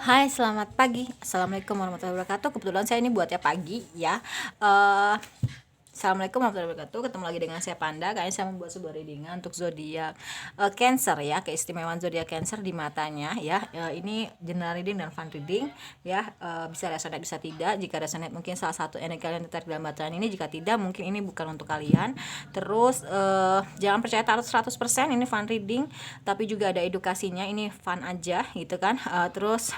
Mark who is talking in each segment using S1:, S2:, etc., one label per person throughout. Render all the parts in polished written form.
S1: Hai, selamat pagi. Assalamualaikum warahmatullahi wabarakatuh. Kebetulan saya ini buatnya pagi ya. Eh, Assalamualaikum warahmatullahi wabarakatuh. Ketemu lagi dengan saya Panda. Kayaknya saya membuat sebuah readingan untuk zodiak Cancer ya, keistimewaan zodiak Cancer di matanya ya. Ini general reading dan fun reading ya. Bisa resonate bisa tidak. Jika resonate mungkin salah satu energi kalian tertarik dalam bacaan ini. Jika tidak mungkin ini bukan untuk kalian. Terus jangan percaya tarot 100%, ini fun reading, tapi juga ada edukasinya. Ini fun aja gitu kan. Terus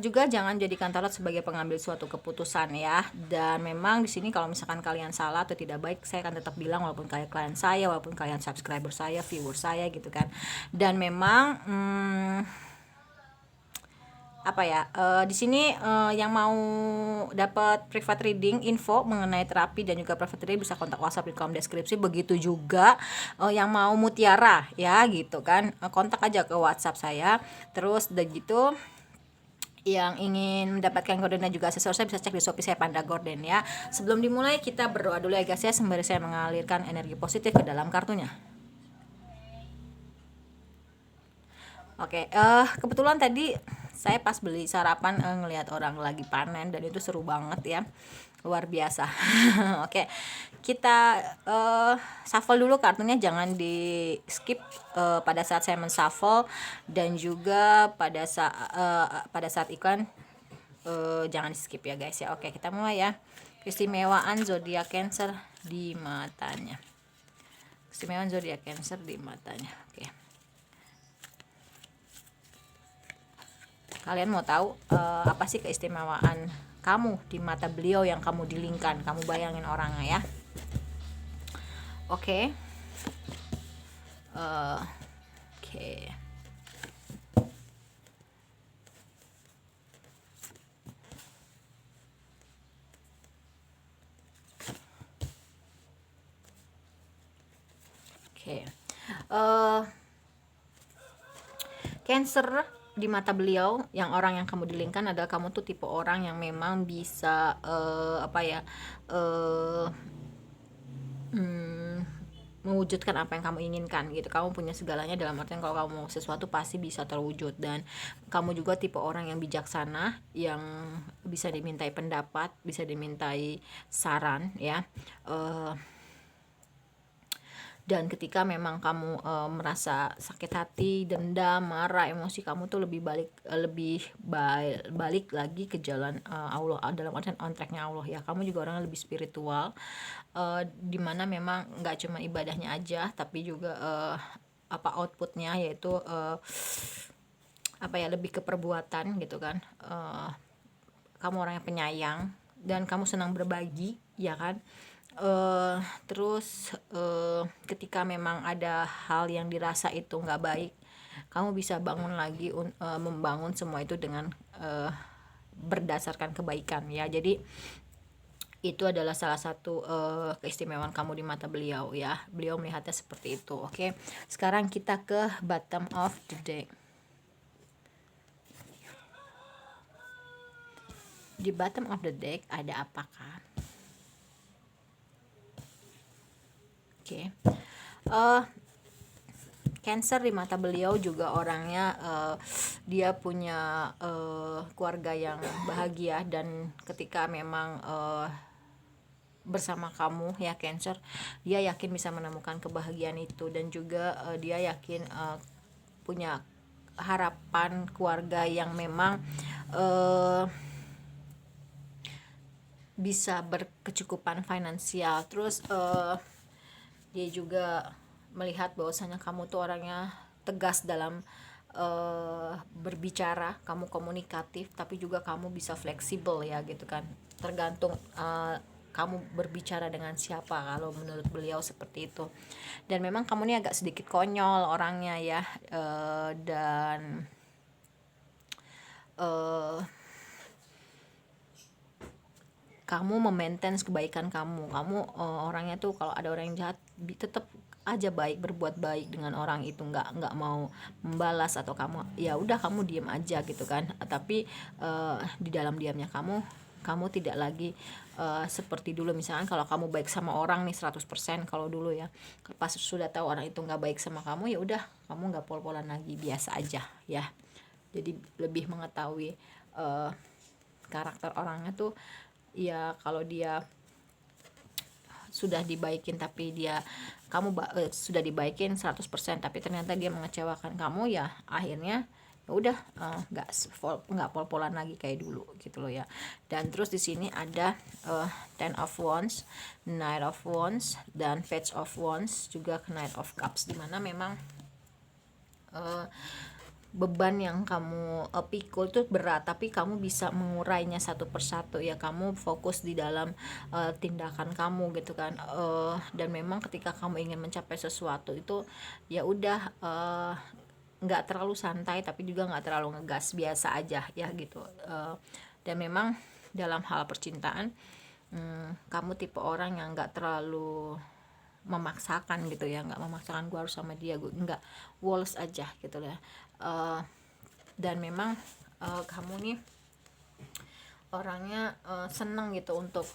S1: juga jangan jadikan tarot sebagai pengambil suatu keputusan ya. Dan memang di sini kalau misalkan kalian salah atau tidak baik, saya akan tetap bilang walaupun kalian klien saya, walaupun kalian subscriber saya, viewer saya gitu kan. Dan memang di sini yang mau dapat private reading, info mengenai terapi dan juga private reading bisa kontak WhatsApp di kolom deskripsi. Begitu juga yang mau mutiara ya gitu kan, kontak aja ke WhatsApp saya. Terus udah gitu yang ingin mendapatkan gorden dan juga aksesoris saya bisa cek di Shopee saya Panda Gorden ya. Sebelum dimulai kita berdoa dulu ya guys ya, sembari saya mengalirkan energi positif ke dalam kartunya. Oke, kebetulan tadi saya pas beli sarapan ngelihat orang lagi panen dan itu seru banget ya, luar biasa. Oke, kita shuffle dulu kartunya, jangan di skip pada saat saya menshuffle, dan juga pada saat iklan jangan di skip ya guys ya. Oke, kita mulai ya. Keistimewaan zodiak Cancer di matanya. Keistimewaan zodiak Cancer di matanya. Oke. Kalian mau tahu apa sih keistimewaan kamu di mata beliau yang kamu dilingkan? Kamu bayangin orangnya ya. Oke. Oke. Oke. Cancer di mata beliau, yang orang yang kamu dilingkan adalah kamu tuh tipe orang yang memang bisa mewujudkan apa yang kamu inginkan gitu. Kamu punya segalanya, dalam artian kalau kamu mau sesuatu pasti bisa terwujud. Dan kamu juga tipe orang yang bijaksana, yang bisa dimintai pendapat, bisa dimintai saran ya. Dan ketika memang kamu merasa sakit hati, dendam, marah, emosi kamu tuh balik lagi ke jalan Allah, dalam artian on tracknya Allah ya. Kamu juga orangnya lebih spiritual, dimana memang nggak cuma ibadahnya aja, tapi juga outputnya, yaitu lebih ke perbuatan gitu kan. Kamu orang yang penyayang dan kamu senang berbagi ya kan. Terus ketika memang ada hal yang dirasa itu nggak baik, kamu bisa bangun lagi, membangun semua itu dengan berdasarkan kebaikan ya. Jadi itu adalah salah satu keistimewaan kamu di mata beliau ya. Beliau melihatnya seperti itu. Oke, sekarang kita ke bottom of the deck. Di bottom of the deck ada apakah? Oke. Cancer di mata beliau juga orangnya dia punya keluarga yang bahagia, dan ketika memang bersama kamu ya Cancer, dia yakin bisa menemukan kebahagiaan itu, dan juga dia yakin punya harapan keluarga yang memang bisa berkecukupan finansial. Terus dia juga melihat bahwasanya kamu tuh orangnya tegas dalam berbicara, kamu komunikatif, tapi juga kamu bisa fleksibel ya gitu kan. Tergantung kamu berbicara dengan siapa, kalau menurut beliau seperti itu. Dan memang kamu ini agak sedikit konyol orangnya ya, dan kamu memaintain kebaikan kamu. Orangnya tuh kalau ada orang yang jahat tetap aja baik, berbuat baik dengan orang itu, nggak mau membalas, atau kamu ya udah kamu diem aja gitu kan. Tapi di dalam diamnya kamu tidak lagi seperti dulu. Misalkan kalau kamu baik sama orang nih 100%, kalau dulu ya, pas sudah tahu orang itu nggak baik sama kamu, ya udah kamu nggak pol-polan lagi, biasa aja ya. jadi lebih mengetahui karakter orangnya tuh ya. Kalau dia sudah dibaikin tapi dia sudah dibaikin 100% tapi ternyata dia mengecewakan kamu, ya akhirnya ya udah nggak pol-polan lagi kayak dulu gitu loh ya. Dan terus di sini ada Ten of Wands, Knight of Wands, dan Page of Wands, juga Knight of Cups, dimana memang beban yang kamu pikul tuh berat, tapi kamu bisa mengurainya satu persatu ya. Kamu fokus di dalam tindakan kamu gitu kan. Dan memang ketika kamu ingin mencapai sesuatu itu ya udah nggak terlalu santai tapi juga nggak terlalu ngegas, biasa aja ya gitu. Dan memang dalam hal percintaan kamu tipe orang yang nggak terlalu memaksakan gitu ya, nggak memaksakan gue harus sama dia, gue nggak, woles aja gitu ya. Dan memang kamu nih orangnya senang gitu untuk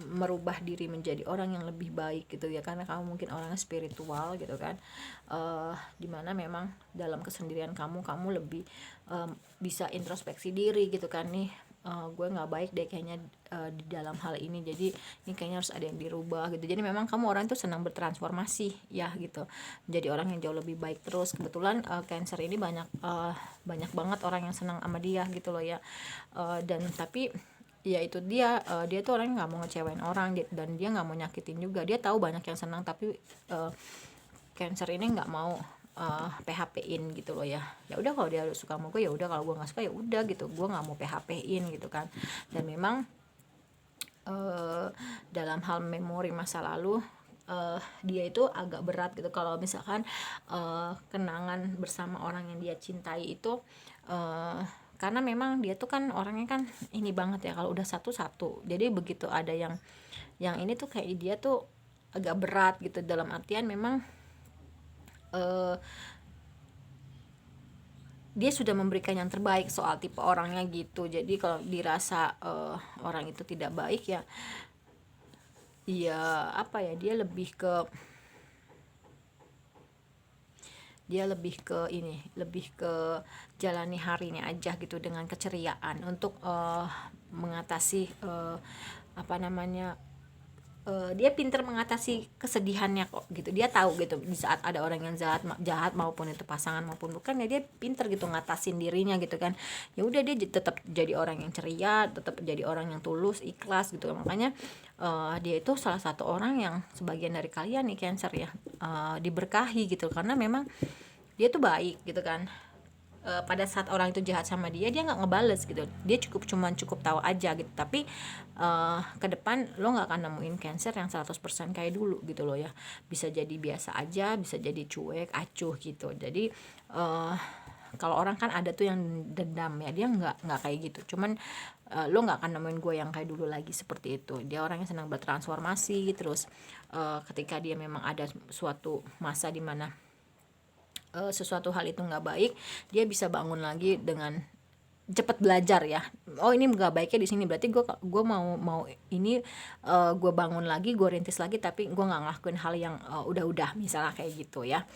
S1: merubah diri menjadi orang yang lebih baik gitu ya, karena kamu mungkin orangnya spiritual gitu kan. Dimana memang dalam kesendirian kamu lebih bisa introspeksi diri gitu kan nih. Gue nggak baik deh kayaknya di dalam hal ini, jadi ini kayaknya harus ada yang dirubah gitu. Jadi memang kamu orang itu senang bertransformasi ya gitu, jadi orang yang jauh lebih baik terus. Kebetulan Cancer ini banyak banget orang yang senang sama dia gitu loh ya. Dan tapi ya itu dia tuh orang yang nggak mau ngecewain orang dan dia nggak mau nyakitin juga. Dia tahu banyak yang senang tapi Cancer ini nggak mau PHP-in gitu loh ya. Ya udah kalau dia suka sama gue ya udah, kalau gue nggak suka ya udah gitu, gue nggak mau PHP-in gitu kan. Dan memang dalam hal memori masa lalu dia itu agak berat gitu kalau misalkan kenangan bersama orang yang dia cintai itu, karena memang dia tuh kan orangnya kan ini banget ya kalau udah satu-satu. Jadi begitu ada yang ini tuh kayak dia tuh agak berat gitu, dalam artian memang dia sudah memberikan yang terbaik soal tipe orangnya gitu. Jadi kalau dirasa orang itu tidak baik ya apa ya, dia lebih ke jalani harinya aja gitu dengan keceriaan untuk mengatasi apa namanya, dia pintar mengatasi kesedihannya kok gitu. Dia tahu gitu di saat ada orang yang jahat maupun itu pasangan maupun bukan ya, dia pintar gitu ngatasin dirinya gitu kan. Ya udah dia tetap jadi orang yang ceria, tetap jadi orang yang tulus, ikhlas gitu. Makanya dia itu salah satu orang yang sebagian dari kalian nih Cancer ya diberkahi gitu, karena memang dia tuh baik gitu kan. Pada saat orang itu jahat sama dia nggak ngebales gitu, dia cukup tahu aja gitu. Tapi ke depan lo nggak akan nemuin Cancer yang 100% kayak dulu gitu loh ya. Bisa jadi biasa aja, bisa jadi cuek, acuh gitu. Jadi kalau orang kan ada tuh yang dendam ya, dia nggak kayak gitu. Cuman lo nggak akan nemuin gue yang kayak dulu lagi seperti itu. Dia orangnya senang bertransformasi. Terus ketika dia memang ada suatu masa di mana sesuatu hal itu nggak baik, dia bisa bangun lagi dengan cepat belajar ya. Oh ini nggak baiknya di sini, berarti gue mau ini gue bangun lagi, gue rintis lagi, tapi gue nggak ngelakuin hal yang udah misalnya kayak gitu ya.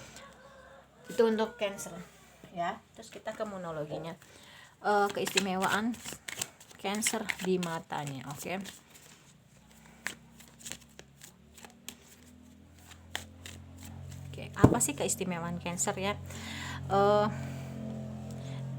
S1: Itu untuk Cancer ya. Terus kita ke monologinya, keistimewaan Cancer di matanya. Oke. Apa sih keistimewaan Cancer ya?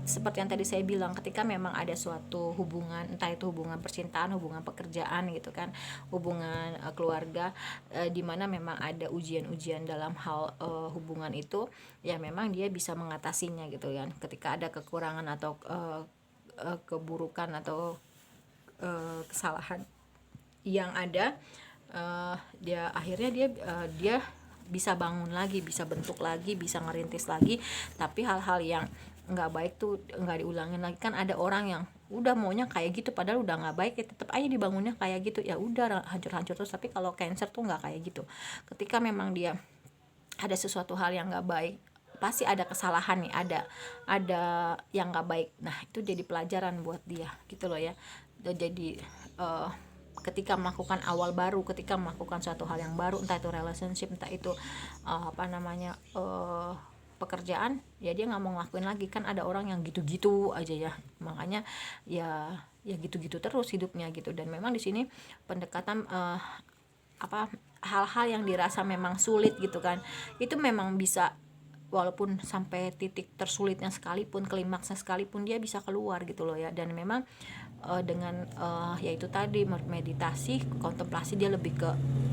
S1: Seperti yang tadi saya bilang, ketika memang ada suatu hubungan, entah itu hubungan percintaan, hubungan pekerjaan gitu kan, hubungan keluarga, di mana memang ada ujian-ujian dalam hal hubungan itu, ya memang dia bisa mengatasinya gitu kan. Ketika ada kekurangan atau keburukan atau kesalahan yang ada, dia akhirnya dia bisa bangun lagi, bisa bentuk lagi, bisa ngerintis lagi. Tapi hal-hal yang nggak baik tuh nggak diulangin lagi. Kan ada orang yang udah maunya kayak gitu padahal udah nggak baik ya tetap aja dibangunnya kayak gitu, ya udah hancur-hancur terus. Tapi kalau Cancer tuh nggak kayak gitu. Ketika memang dia ada sesuatu hal yang nggak baik, pasti ada kesalahan nih, ada yang nggak baik. Nah itu jadi pelajaran buat dia gitu loh ya. Jadi ketika melakukan awal baru, ketika melakukan suatu hal yang baru, entah itu relationship, entah itu pekerjaan ya dia nggak mau ngelakuin lagi. Kan ada orang yang gitu-gitu aja ya, makanya ya gitu-gitu terus hidupnya gitu. Dan memang di sini pendekatan apa hal-hal yang dirasa memang sulit gitu kan, itu memang bisa, walaupun sampai titik tersulitnya sekalipun, klimaksnya sekalipun, dia bisa keluar gitu loh ya. Dan memang dengan yaitu tadi meditasi, kontemplasi, dia lebih ke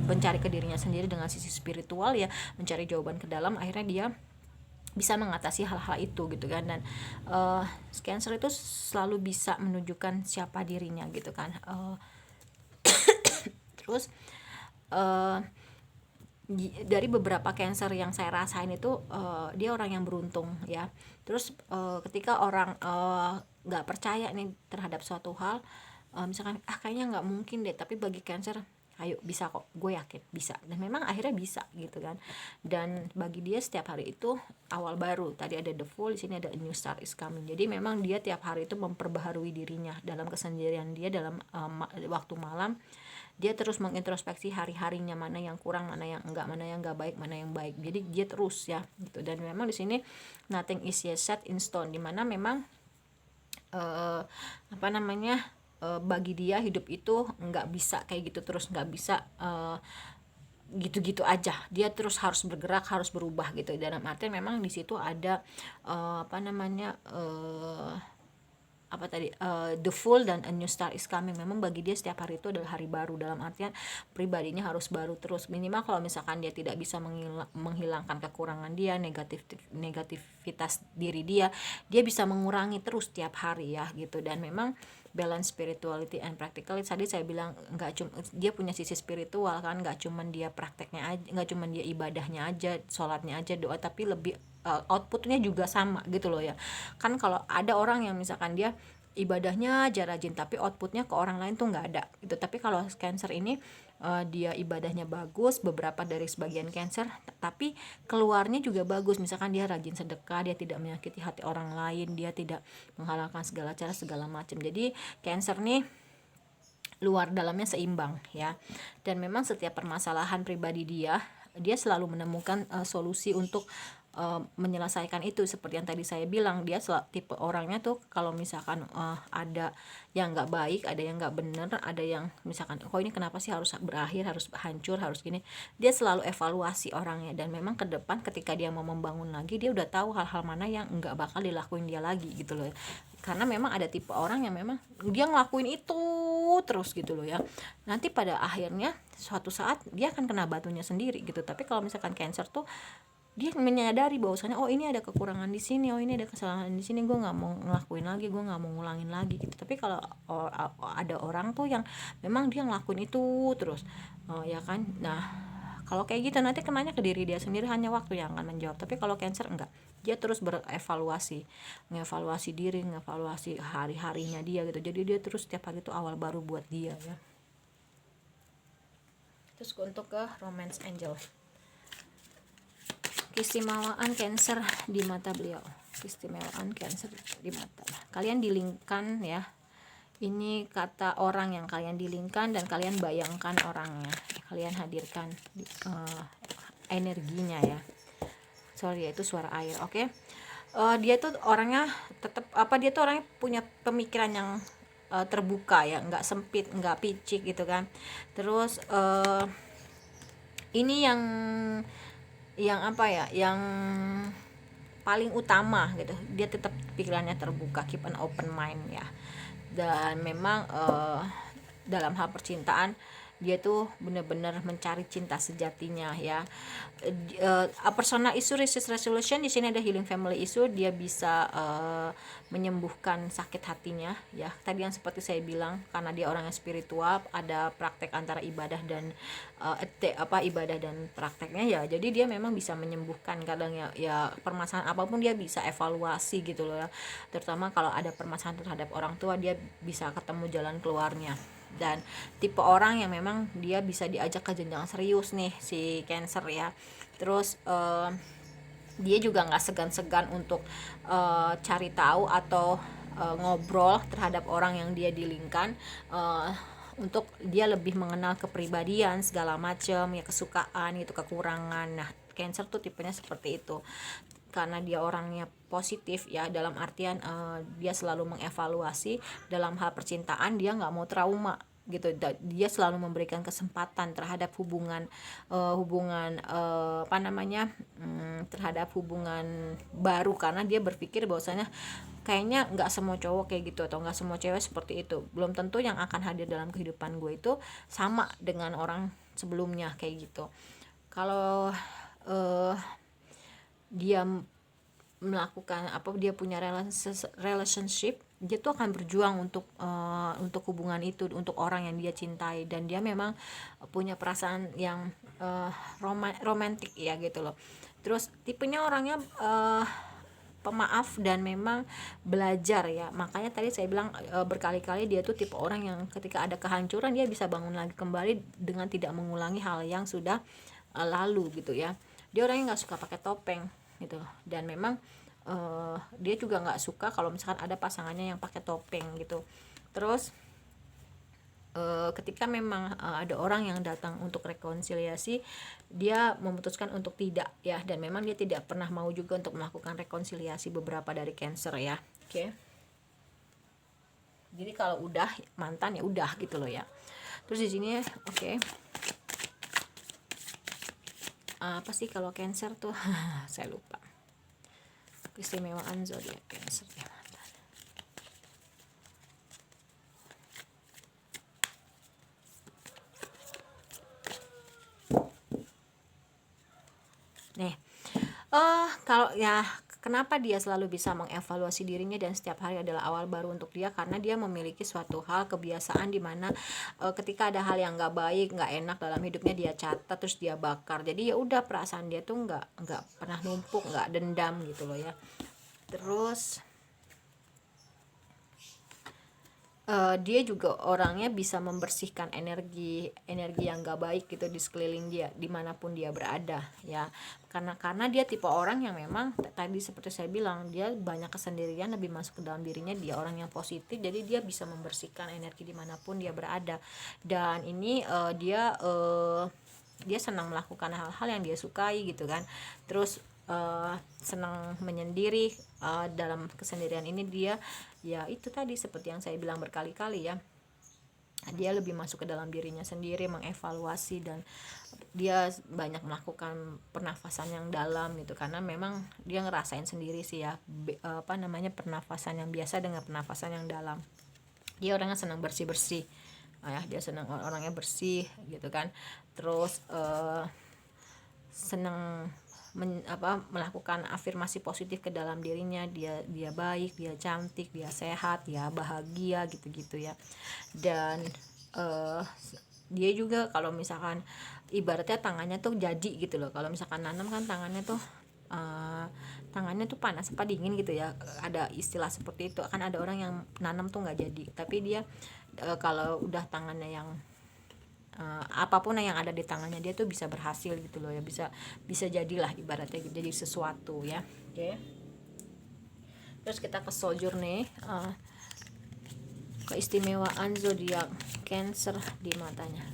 S1: mencari ke dirinya sendiri dengan sisi spiritual ya, mencari jawaban ke dalam, akhirnya dia bisa mengatasi hal-hal itu gitu kan. Dan Cancer itu selalu bisa menunjukkan siapa dirinya gitu kan. Terus dari beberapa Cancer yang saya rasain itu dia orang yang beruntung ya. Terus ketika orang nggak percaya nih terhadap suatu hal, misalkan kayaknya nggak mungkin deh, tapi bagi Cancer, ayo bisa kok, gue yakin bisa. Dan memang akhirnya bisa gitu kan. Dan bagi dia setiap hari itu awal baru. Tadi ada the full, di sini ada a new start is coming. Jadi memang dia tiap hari itu memperbaharui dirinya dalam kesendirian dia, dalam waktu malam dia terus mengintrospeksi hari-harinya, mana yang kurang, mana yang enggak baik, mana yang baik. Jadi dia terus ya gitu. Dan memang di sini nothing is yet set in stone, dimana memang bagi dia hidup itu nggak bisa kayak gitu terus, nggak bisa gitu-gitu aja. Dia terus harus bergerak, harus berubah gitu. Dalam artian memang di situ ada the full dan a new start is coming. Memang bagi dia setiap hari itu adalah hari baru, dalam artian pribadinya harus baru terus. Minimal kalau misalkan dia tidak bisa menghilangkan kekurangan dia, negativitas diri dia bisa mengurangi terus setiap hari ya gitu. Dan memang balance spirituality and practicality, tadi saya bilang nggak cuma dia punya sisi spiritual kan, nggak cuma dia prakteknya aja, nggak cuma dia ibadahnya aja, sholatnya aja, doa, tapi lebih outputnya juga sama gitu loh ya. Kan kalau ada orang yang misalkan dia ibadahnya aja rajin tapi outputnya ke orang lain tuh nggak ada gitu. Tapi kalau Cancer ini dia ibadahnya bagus, beberapa dari sebagian Cancer, tapi keluarnya juga bagus. Misalkan dia rajin sedekah, dia tidak menyakiti hati orang lain, dia tidak menghalalkan segala cara segala macam. Jadi Cancer nih luar dalamnya seimbang ya. Dan memang setiap permasalahan pribadi dia selalu menemukan solusi untuk menyelesaikan itu. Seperti yang tadi saya bilang, dia tipe orangnya tuh kalau misalkan ada yang nggak baik, ada yang nggak bener, ada yang misalkan kok ini kenapa sih harus berakhir, harus hancur, harus gini, dia selalu evaluasi orangnya. Dan memang ke depan ketika dia mau membangun lagi, dia udah tahu hal-hal mana yang nggak bakal dilakuin dia lagi gitu loh. Karena memang ada tipe orang yang memang dia ngelakuin itu terus gitu loh ya. Nanti pada akhirnya suatu saat dia akan kena batunya sendiri gitu. Tapi kalau misalkan Cancer tuh dia menyadari bahwasanya oh ini ada kekurangan di sini, oh ini ada kesalahan di sini, gue nggak mau ngelakuin lagi, gue nggak mau ngulangin lagi gitu. Tapi kalau ada orang tuh yang memang dia ngelakuin itu terus, ya kan. Nah kalau kayak gitu nanti kenanya ke diri dia sendiri, hanya waktu yang akan menjawab. Tapi kalau Cancer enggak, dia terus berevaluasi, ngevaluasi diri, ngevaluasi hari-harinya dia gitu. Jadi dia terus setiap hari itu awal baru buat dia ya. Terus untuk ke Romance Angel, keistimewaan Cancer di mata beliau, keistimewaan Cancer di mata. Kalian dilingkan ya, ini kata orang yang kalian dilingkan dan kalian bayangkan orangnya, kalian hadirkan energinya ya. Sorry ya, itu suara air. Oke. Dia tuh orangnya tetap dia tuh orangnya punya pemikiran yang terbuka ya, nggak sempit, nggak picik gitu kan. Terus ini yang paling utama gitu, dia tetap pikirannya terbuka, keep an open mind ya. Dan memang dalam hal percintaan dia tuh benar-benar mencari cinta sejatinya ya. Personal issue resolution, di sini ada healing family issue, dia bisa menyembuhkan sakit hatinya ya. Tadi yang seperti saya bilang, karena dia orang yang spiritual, ada praktek antara ibadah dan ibadah dan prakteknya ya. Jadi dia memang bisa menyembuhkan kadang ya permasalahan apapun dia bisa evaluasi gitu loh ya. Terutama kalau ada permasalahan terhadap orang tua, dia bisa ketemu jalan keluarnya. Dan tipe orang yang memang dia bisa diajak ke jenjang serius nih si Cancer ya. Terus dia juga nggak segan-segan untuk cari tahu atau ngobrol terhadap orang yang dia dilingkan, untuk dia lebih mengenal kepribadian segala macam ya, kesukaan itu, kekurangan. Nah Cancer tuh tipenya seperti itu. karena dia orangnya positif ya, dalam artian dia selalu mengevaluasi dalam hal percintaan, dia nggak mau trauma gitu. Dia selalu memberikan kesempatan terhadap terhadap hubungan baru, karena dia berpikir bahwasanya kayaknya nggak semua cowok kayak gitu, atau nggak semua cewek seperti itu. Belum tentu yang akan hadir dalam kehidupan gue itu sama dengan orang sebelumnya kayak gitu. Kalau dia melakukan dia punya relationship, dia tuh akan berjuang untuk hubungan itu, untuk orang yang dia cintai, dan dia memang punya perasaan yang romantik ya gitu loh. Terus tipenya orangnya pemaaf dan memang belajar ya, makanya tadi saya bilang berkali-kali dia tuh tipe orang yang ketika ada kehancuran dia bisa bangun lagi kembali dengan tidak mengulangi hal yang sudah lalu gitu ya. Dia orangnya nggak suka pakai topeng gitu, dan memang dia juga nggak suka kalau misalkan ada pasangannya yang pakai topeng gitu. Terus ketika memang ada orang yang datang untuk rekonsiliasi, dia memutuskan untuk tidak ya, dan memang dia tidak pernah mau juga untuk melakukan rekonsiliasi beberapa dari Cancer ya. Oke. Jadi kalau udah mantan ya udah gitu loh ya. Terus di sini oke. Apa sih kalau Cancer tuh? Saya lupa. Keistimewaan zodiak Cancer ya. Nih, kalau ya kenapa dia selalu bisa mengevaluasi dirinya dan setiap hari adalah awal baru untuk dia, karena dia memiliki suatu hal kebiasaan di mana ketika ada hal yang nggak baik, nggak enak dalam hidupnya, dia catat terus dia bakar. Jadi ya udah, perasaan dia tuh nggak pernah numpuk, nggak dendam gitu loh ya. Terus dia juga orangnya bisa membersihkan energi yang gak baik gitu di sekeliling dia, dimanapun dia berada ya, karena dia tipe orang yang memang tadi seperti saya bilang, dia banyak kesendirian, lebih masuk ke dalam dirinya, dia orang yang positif, jadi dia bisa membersihkan energi dimanapun dia berada. Dan ini dia senang melakukan hal-hal yang dia sukai gitu kan. Terus senang menyendiri, dalam kesendirian ini dia ya itu tadi seperti yang saya bilang berkali-kali ya, dia lebih masuk ke dalam dirinya sendiri, mengevaluasi, dan dia banyak melakukan pernafasan yang dalam gitu, karena memang dia ngerasain sendiri sih ya pernafasan yang biasa dengan pernafasan yang dalam. Dia orangnya senang bersih-bersih ya, dia senang orangnya bersih gitu kan. Terus senang melakukan afirmasi positif ke dalam dirinya, dia baik, dia cantik, dia sehat, dia bahagia gitu-gitu ya. Dan dia juga kalau misalkan ibaratnya tangannya tuh jadi gitu loh, kalau misalkan nanam kan tangannya tuh panas apa dingin gitu ya, ada istilah seperti itu kan. Ada orang yang nanam tuh nggak jadi, tapi dia kalau udah tangannya yang apapun yang ada di tangannya dia tuh bisa berhasil gitu loh ya, bisa jadilah ibaratnya jadi sesuatu ya. Oke. Terus kita ke soldier nih, keistimewaan zodiak Cancer di matanya.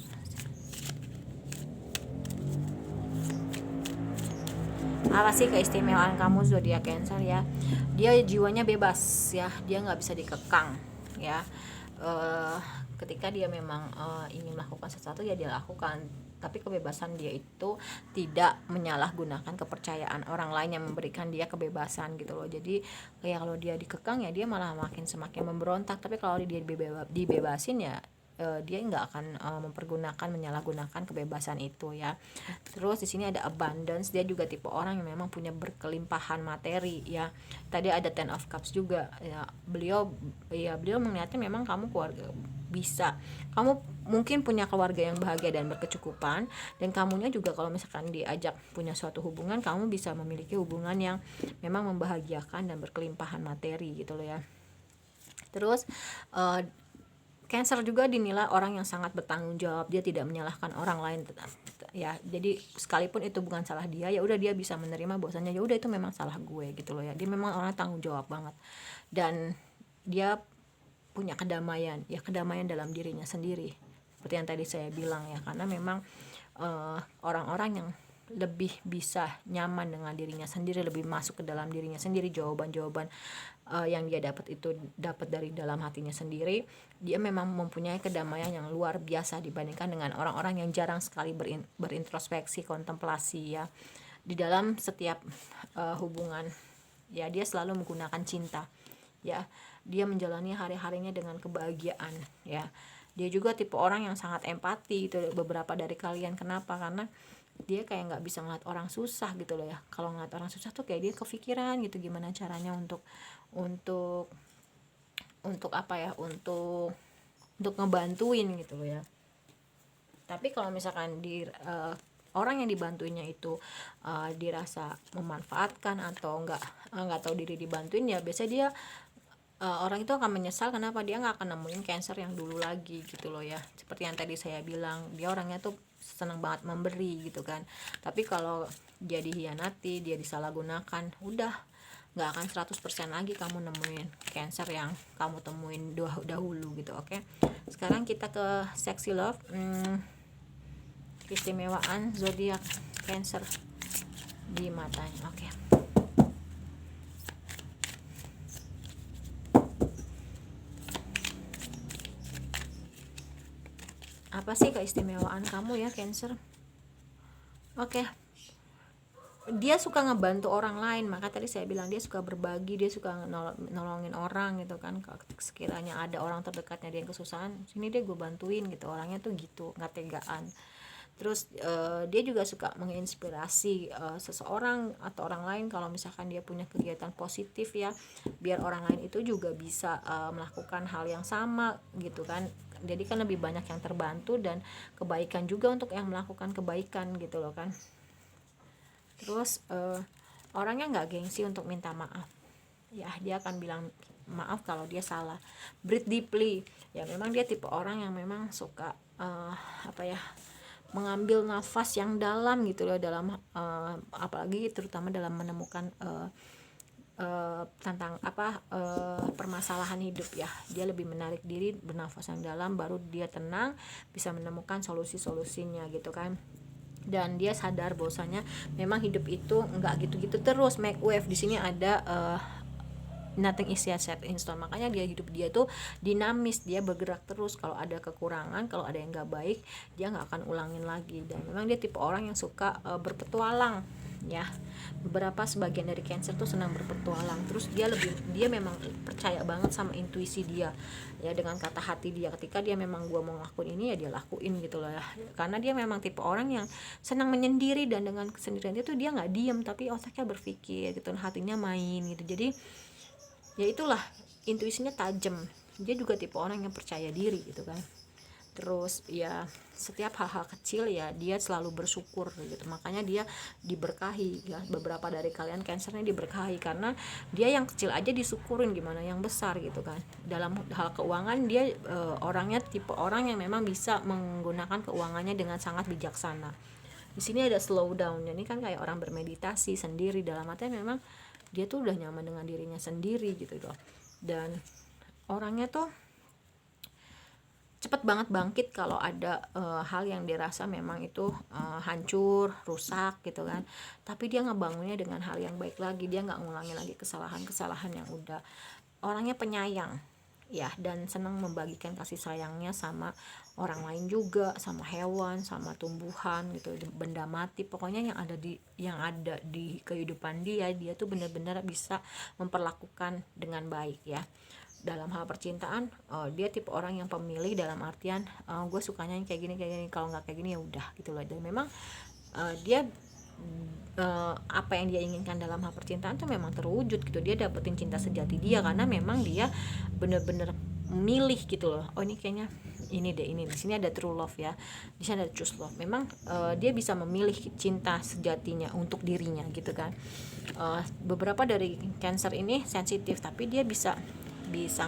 S1: Apa sih keistimewaan kamu zodiak Cancer ya? Dia jiwanya bebas ya, dia nggak bisa dikekang ya. Ketika dia memang ingin melakukan sesuatu ya dia lakukan, tapi kebebasan dia itu tidak menyalahgunakan kepercayaan orang lain yang memberikan dia kebebasan gitu loh. Jadi kayak kalau dia dikekang ya dia malah semakin memberontak, tapi kalau dia dibebasin ya dia nggak akan menyalahgunakan kebebasan itu ya. Terus di sini ada abundance, dia juga tipe orang yang memang punya berkelimpahan materi ya. Tadi ada Ten of Cups juga ya, beliau melihatnya memang kamu kamu mungkin punya keluarga yang bahagia dan berkecukupan, dan kamunya juga kalau misalkan diajak punya suatu hubungan, kamu bisa memiliki hubungan yang memang membahagiakan dan berkelimpahan materi gitu loh ya. Terus Cancer juga dinilai orang yang sangat bertanggung jawab, dia tidak menyalahkan orang lain ya. Jadi sekalipun itu bukan salah dia, ya udah dia bisa menerima bahwasanya ya udah itu memang salah gue gitu loh ya. Dia memang orang tanggung jawab banget, dan dia punya kedamaian dalam dirinya sendiri seperti yang tadi saya bilang ya, karena memang orang-orang yang lebih bisa nyaman dengan dirinya sendiri, lebih masuk ke dalam dirinya sendiri. Jawaban-jawaban yang dia dapat itu dapat dari dalam hatinya sendiri. Dia memang mempunyai kedamaian yang luar biasa dibandingkan dengan orang-orang yang jarang sekali berintrospeksi, kontemplasi ya di dalam setiap hubungan. Ya, dia selalu menggunakan cinta. Ya, dia menjalani hari-harinya dengan kebahagiaan ya. Dia juga tipe orang yang sangat empati, itu beberapa dari kalian. Kenapa? Karena dia kayak nggak bisa ngeliat orang susah gitu loh ya. Kalau ngeliat orang susah tuh kayak dia kepikiran gitu gimana caranya untuk untuk apa ya, untuk ngebantuin gitu loh ya. Tapi kalau misalkan orang yang dibantuinnya itu dirasa memanfaatkan atau nggak tahu diri dibantuin, ya biasanya dia orang itu akan menyesal. Kenapa? Dia nggak akan nemuin Cancer yang dulu lagi gitu loh ya. Seperti yang tadi saya bilang, dia orangnya tuh senang banget memberi gitu kan. Tapi kalau dia dihianati, dia disalahgunakan, udah nggak akan 100% lagi kamu nemuin Cancer yang kamu temuin dahulu gitu. Oke, sekarang kita ke Sexy Love. Keistimewaan zodiak Cancer di matanya. Oke. Apa sih keistimewaan kamu ya Cancer? Oke. Dia suka ngebantu orang lain, maka tadi saya bilang dia suka berbagi, dia suka nolongin orang gitu kan. Sekiranya ada orang terdekatnya dia yang kesusahan, sini deh gue bantuin gitu. Orangnya tuh gitu, nggak tegaan. Terus dia juga suka menginspirasi seseorang atau orang lain kalau misalkan dia punya kegiatan positif ya, biar orang lain itu juga bisa melakukan hal yang sama gitu kan. Jadi kan lebih banyak yang terbantu dan kebaikan juga untuk yang melakukan kebaikan gitu loh kan. Terus orangnya nggak gengsi untuk minta maaf ya, dia akan bilang maaf kalau dia salah. Breathe deeply ya, memang dia tipe orang yang memang suka mengambil nafas yang dalam gitu loh, dalam apalagi terutama dalam menemukan permasalahan hidup ya. Dia lebih menarik diri, bernafas yang dalam, baru dia tenang, bisa menemukan solusi-solusinya gitu kan. Dan dia sadar bahwasanya memang hidup itu nggak gitu-gitu terus, make wave. Di sini ada nothing is yet set in stone. Makanya hidup dia tuh dinamis, dia bergerak terus. Kalau ada kekurangan, kalau ada yang nggak baik, dia nggak akan ulangin lagi. Dan memang dia tipe orang yang suka berpetualang ya. Sebagian dari Cancer tuh senang berpetualang. Terus dia memang percaya banget sama intuisi dia ya, dengan kata hati dia. Ketika dia memang gua mau ngelakuin ini ya dia lakuin gitu loh ya. Karena dia memang tipe orang yang senang menyendiri, dan dengan kesendirian itu dia nggak diem, tapi otaknya berpikir gitu, hatinya main gitu. Jadi ya itulah, intuisinya tajam. Dia juga tipe orang yang percaya diri gitu kan. Terus ya setiap hal-hal kecil ya dia selalu bersyukur gitu. Makanya dia diberkahi ya. Beberapa dari kalian Cancernya diberkahi karena dia yang kecil aja disyukurin, gimana yang besar gitu kan. Dalam hal keuangan dia orangnya tipe orang yang memang bisa menggunakan keuangannya dengan sangat bijaksana. Di sini ada slow down. Ini kan kayak orang bermeditasi sendiri, dalam artinya memang dia tuh udah nyaman dengan dirinya sendiri gitu loh. Dan orangnya tuh cepet banget bangkit kalau ada hal yang dirasa memang itu hancur, rusak gitu kan. Tapi dia ngebangunnya dengan hal yang baik lagi. Dia nggak ngulangi lagi kesalahan-kesalahan yang udah. Orangnya penyayang ya, dan senang membagikan kasih sayangnya sama orang lain juga, sama hewan, sama tumbuhan gitu, benda mati. Pokoknya yang ada di kehidupan dia tuh benar-benar bisa memperlakukan dengan baik ya. Dalam hal percintaan dia tipe orang yang pemilih, dalam artian gue sukanya kayak gini, kalau nggak kayak gini ya udah gitu loh. Dan memang dia apa yang dia inginkan dalam hal percintaan tuh memang terwujud gitu. Dia dapetin cinta sejati dia karena memang dia bener-bener milih gitu loh. Oh ini kayaknya ini deh, ini di sini ada true love ya, di sini ada true love. Memang dia bisa memilih cinta sejatinya untuk dirinya gitu kan. Beberapa dari Cancer ini sensitif, tapi dia bisa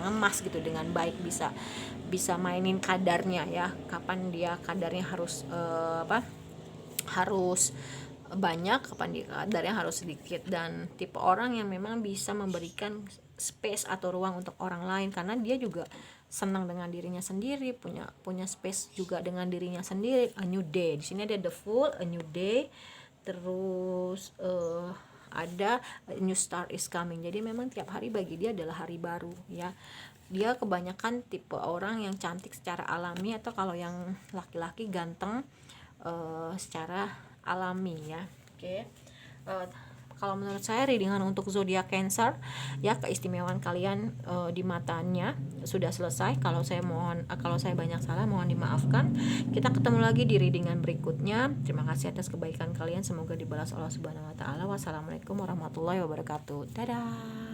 S1: ngemas gitu dengan baik, bisa mainin kadarnya ya, kapan dia kadarnya harus harus banyak, kapan dia kadarnya harus sedikit. Dan tipe orang yang memang bisa memberikan space atau ruang untuk orang lain karena dia juga senang dengan dirinya sendiri, punya space juga dengan dirinya sendiri. A new day, di sini ada the Fool, a new day. terus ada new start is coming. Jadi memang tiap hari bagi dia adalah hari baru ya. Dia kebanyakan tipe orang yang cantik secara alami, atau kalau yang laki-laki ganteng secara alami ya. Oke. Kalau menurut saya readingan untuk zodiak Cancer ya, keistimewaan kalian di matanya sudah selesai. Kalau saya banyak salah mohon dimaafkan. Kita ketemu lagi di readingan berikutnya. Terima kasih atas kebaikan kalian, semoga dibalas Allah Subhanahu wa taala. Wassalamualaikum warahmatullahi wabarakatuh. Dadah.